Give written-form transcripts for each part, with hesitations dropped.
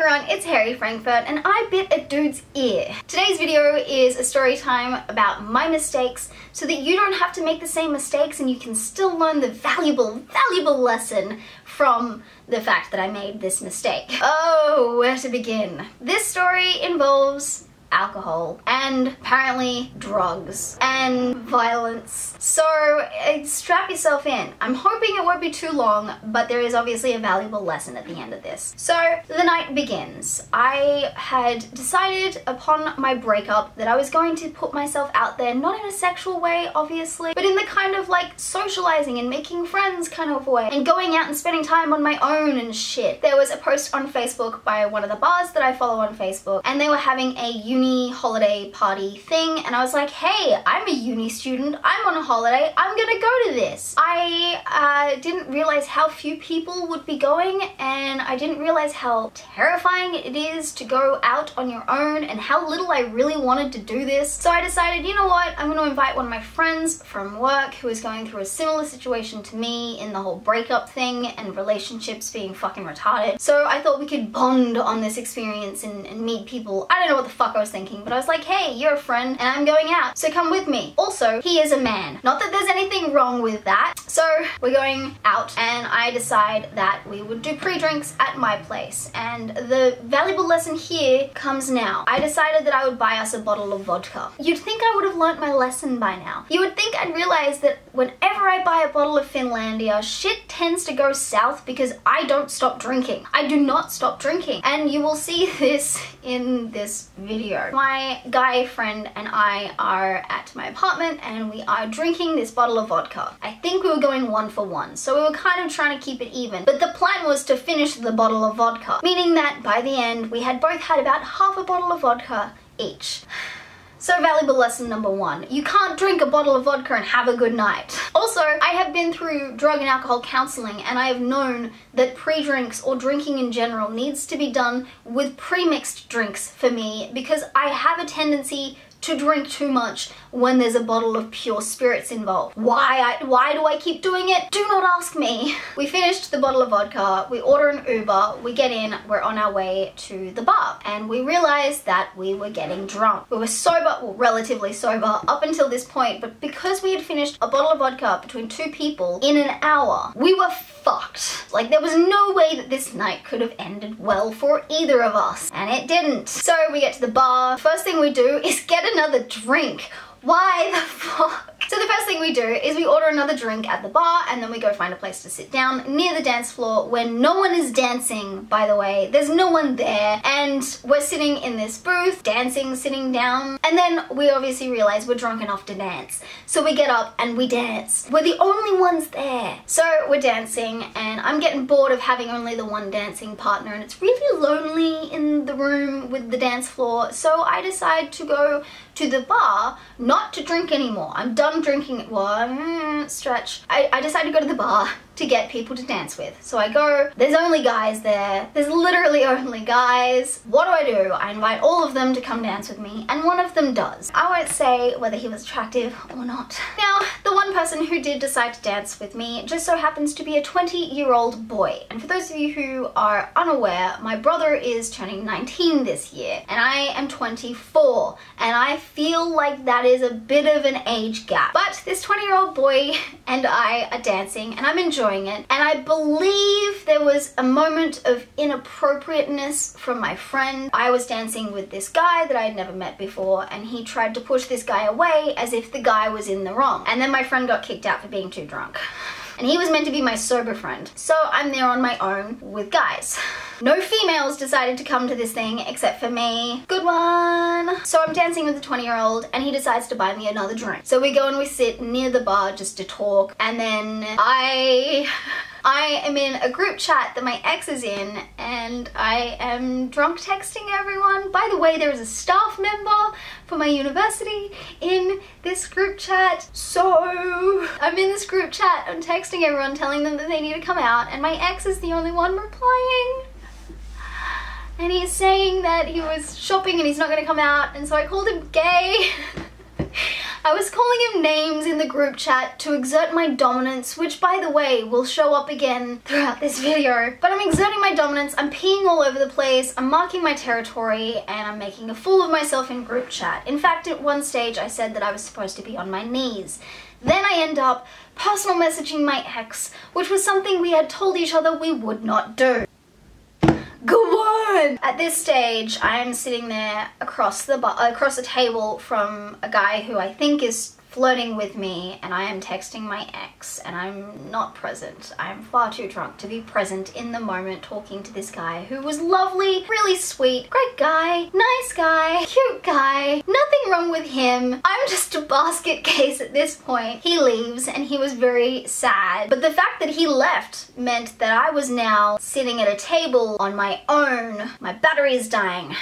everyone, it's Hairyfrankfurt and I bit a dude's ear. Today's video is a story time about my mistakes so that you don't have to make the same mistakes and you can still learn the valuable lesson from the fact that I made this mistake. Oh, where to begin? This story involves alcohol and apparently drugs and violence. So strap yourself in. I'm hoping it won't be too long, but there is obviously a valuable lesson at the end of this. So the night begins. I had decided upon my breakup that I was going to put myself out there, not in a sexual way obviously, but in the kind of like socializing and making friends kind of way and going out and spending time on my own and shit. There was a post on Facebook by one of the bars that I follow on Facebook and they were having a uni holiday party thing and I was like, hey, I'm a uni student, I'm on a holiday, I'm gonna go to this. I didn't realize how few people would be going and I didn't realize how terrifying it is to go out on your own and how little I really wanted to do this. So I decided, you know what, I'm gonna invite one of my friends from work who is going through a similar situation to me in the whole breakup thing and relationships being fucking retarded. So I thought we could bond on this experience and meet people. I don't know what the fuck I was thinking, but I was like, hey, you're a friend and I'm going out, so come with me. Also, he is a man. Not that there's anything wrong with that. So we're going out and I decide that we would do pre-drinks at my place. And the valuable lesson here comes now. I decided that I would buy us a bottle of vodka. You'd think I would have learnt my lesson by now. You would think I'd realize that whenever I buy a bottle of Finlandia, shit tends to go south because I don't stop drinking. I do not stop drinking. And you will see this in this video. My guy friend and I are at my apartment and we are drinking this bottle of vodka. I think we were going 1 for 1, so we were kind of trying to keep it even. But the plan was to finish the bottle of vodka, meaning that by the end we had both had about half a bottle of vodka each. So valuable lesson number 1, you can't drink a bottle of vodka and have a good night. Also, I have been through drug and alcohol counseling and I have known that pre-drinks or drinking in general needs to be done with pre-mixed drinks for me because I have a tendency to drink too much when there's a bottle of pure spirits involved. Why do I keep doing it? Do not ask me. We finished the bottle of vodka, we order an Uber, we get in, we're on our way to the bar, and we realized that we were getting drunk. We were sober, well, relatively sober up until this point, but because we had finished a bottle of vodka between 2 people in an hour, we were fucked. Like, there was no way that this night could have ended well for either of us, and it didn't. So we get to the bar. First thing we do is get another drink. Why the fuck? So the first thing we do is we order another drink at the bar and then we go find a place to sit down near the dance floor where no one is dancing, by the way. There's no one there and we're sitting in this booth, dancing, sitting down, and then we obviously realize we're drunk enough to dance. So we get up and we dance. We're the only ones there. So we're dancing and I'm getting bored of having only the one dancing partner and it's really lonely in the room with the dance floor. So I decide to go to the bar, not to drink anymore. I'm done drinking. Well, stretch. I decided to go to the bar to get people to dance with. So I go, there's only guys there. There's literally only guys. What do? I invite all of them to come dance with me, and one of them does. I won't say whether he was attractive or not. Now, the one person who did decide to dance with me just so happens to be a 20-year-old boy. And for those of you who are unaware, my brother is turning 19 this year, and I am 24, and I feel like that is a bit of an age gap. But this 20-year-old boy and I are dancing, and I'm enjoying it, and I believe there was a moment of inappropriateness from my friend. I was dancing with this guy that I had never met before and he tried to push this guy away as if the guy was in the wrong, and then my friend got kicked out for being too drunk. And he was meant to be my sober friend. So I'm there on my own with guys. No females decided to come to this thing except for me. Good one. So I'm dancing with the 20-year-old and he decides to buy me another drink. So we go and we sit near the bar just to talk, and then I am in a group chat that my ex is in and I am drunk texting everyone. By the way, there is a staff member for my university in this group chat. So I'm in this group chat, I'm texting everyone telling them that they need to come out, and my ex is the only one replying. And he's saying that he was shopping and he's not going to come out, and so I called him gay. I was calling him names in the group chat to exert my dominance, which by the way will show up again throughout this video. But I'm exerting my dominance, I'm peeing all over the place, I'm marking my territory, and I'm making a fool of myself in group chat. In fact, at one stage I said that I was supposed to be on my knees. Then I end up personal messaging my ex, which was something we had told each other we would not do. Go on! At this stage, I am sitting there across the table from a guy who I think is flirting with me, and I am texting my ex, and I'm not present. I'm far too drunk to be present in the moment talking to this guy who was lovely, really sweet, great guy, nice guy, cute guy, nothing wrong with him. I'm just a basket case at this point. He leaves and he was very sad, but the fact that he left meant that I was now sitting at a table on my own. My battery is dying.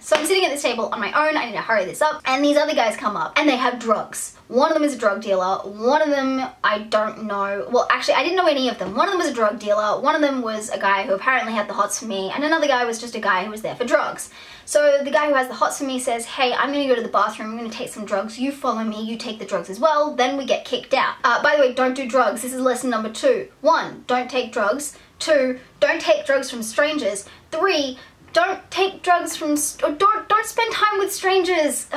So I'm sitting at this table on my own, I need to hurry this up, and these other guys come up and they have drugs. One of them is a drug dealer, one of them I don't know, well actually I didn't know any of them. One of them was a drug dealer, one of them was a guy who apparently had the hots for me, and another guy was just a guy who was there for drugs. So the guy who has the hots for me says, hey, I'm gonna go to the bathroom, I'm gonna take some drugs, you follow me, you take the drugs as well, then we get kicked out. By the way, don't do drugs, this is lesson number 2. 1, don't take drugs. 2, don't take drugs from strangers. 3, don't take drugs from, don't spend time with strangers.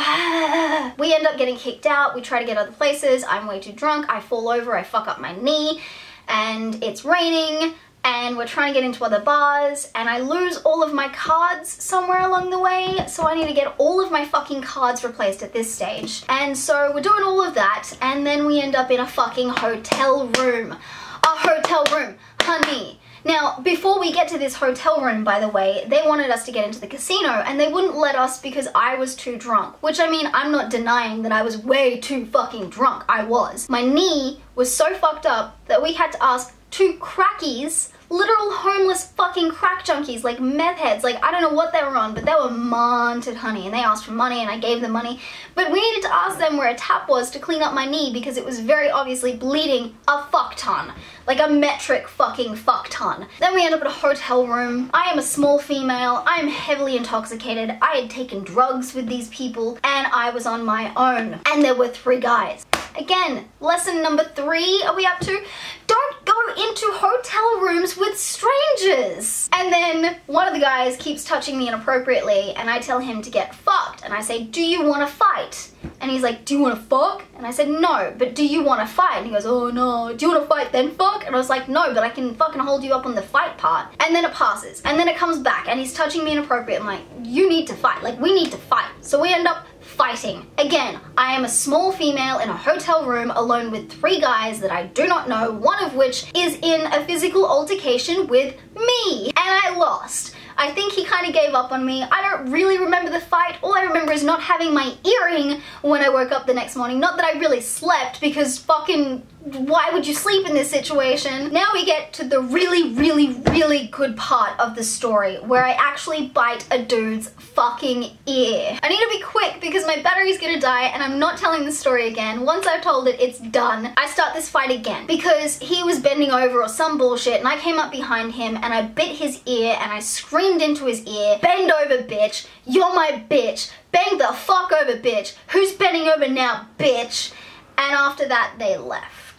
We end up getting kicked out, we try to get other places, I'm way too drunk, I fall over, I fuck up my knee, and it's raining, and we're trying to get into other bars, and I lose all of my cards somewhere along the way, so I need to get all of my fucking cards replaced at this stage. And so we're doing all of that, and then we end up in a fucking hotel room. A hotel room, honey. Now, before we get to this hotel room, by the way, they wanted us to get into the casino, and they wouldn't let us because I was too drunk. Which, I mean, I'm not denying that I was way too fucking drunk. I was. My knee was so fucked up that we had to ask 2 crackies, literal homeless fucking crack junkies, like meth heads, like I don't know what they were on, but they were monted, honey, and they asked for money and I gave them money. But we needed to ask them where a tap was to clean up my knee because it was very obviously bleeding a fuck ton. Like a metric fucking fuck ton. Then we end up at a hotel room. I am a small female, I am heavily intoxicated, I had taken drugs with these people, and I was on my own. And there were 3 guys. Again, lesson number 3 are we up to? Don't go into hotel rooms with strangers. And then one of the guys keeps touching me inappropriately and I tell him to get fucked. And I say, do you want to fight? And he's like, do you want to fuck? And I said, no, but do you want to fight? And he goes, oh no, do you want to fight then fuck? And I was like, no, but I can fucking hold you up on the fight part. And then it passes. And then it comes back and he's touching me inappropriately. I'm like, you need to fight. Like, we need to fight. So we end up fighting. Again, I am a small female in a hotel room alone with 3 guys that I do not know, one of which is in a physical altercation with me. And I lost. I think he kind of gave up on me. I don't really remember the fight. All I remember is not having my earring when I woke up the next morning. Not that I really slept, because fucking why would you sleep in this situation? Now we get to the really, really, really good part of the story where I actually bite a dude's fucking ear. I need to be quick because my battery's gonna die and I'm not telling the story again. Once I've told it, it's done. I start this fight again because he was bending over or some bullshit and I came up behind him and I bit his ear and I screamed into his ear, bend over bitch, you're my bitch, bang the fuck over bitch, who's bending over now bitch? And after that they left.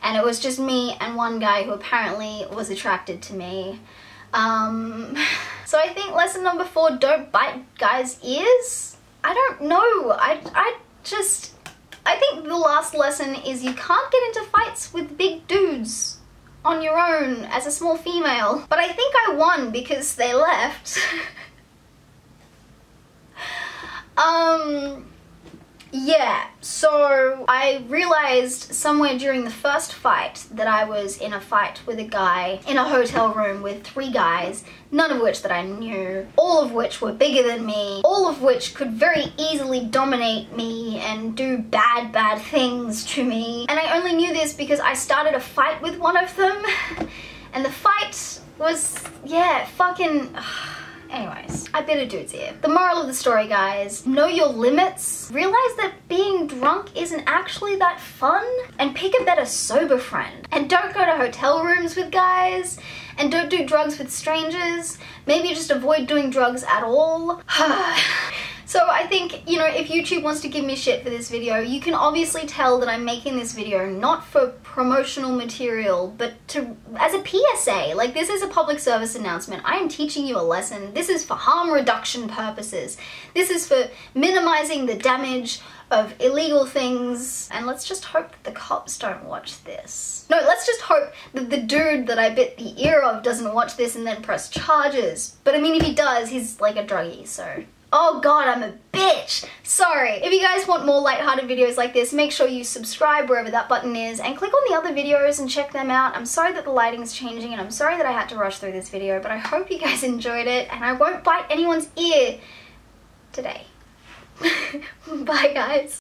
And it was just me and one guy who apparently was attracted to me. So I think lesson number 4, don't bite guys' ears? I don't know. I think the last lesson is you can't get into fights with big dudes on your own as a small female. But I think I won because they left. Yeah, so I realized somewhere during the first fight that I was in a fight with a guy in a hotel room with 3 guys, none of which that I knew, all of which were bigger than me, all of which could very easily dominate me and do bad, bad things to me. And I only knew this because I started a fight with one of them, and the fight was, yeah, fucking... Anyways, I bit a dude's ear. The moral of the story, guys, know your limits. Realize that being drunk isn't actually that fun. And pick a better sober friend. And don't go to hotel rooms with guys. And don't do drugs with strangers. Maybe just avoid doing drugs at all. So I think, you know, if YouTube wants to give me shit for this video, you can obviously tell that I'm making this video not for promotional material, but as a PSA. Like, this is a public service announcement. I am teaching you a lesson. This is for harm reduction purposes. This is for minimizing the damage of illegal things. And let's just hope that the cops don't watch this. No, let's just hope that the dude that I bit the ear of doesn't watch this and then press charges. But I mean, if he does, he's like a druggie, so... Oh god, I'm a bitch! Sorry. If you guys want more lighthearted videos like this, make sure you subscribe wherever that button is and click on the other videos and check them out. I'm sorry that the lighting's changing and I'm sorry that I had to rush through this video, but I hope you guys enjoyed it and I won't bite anyone's ear today. Bye guys.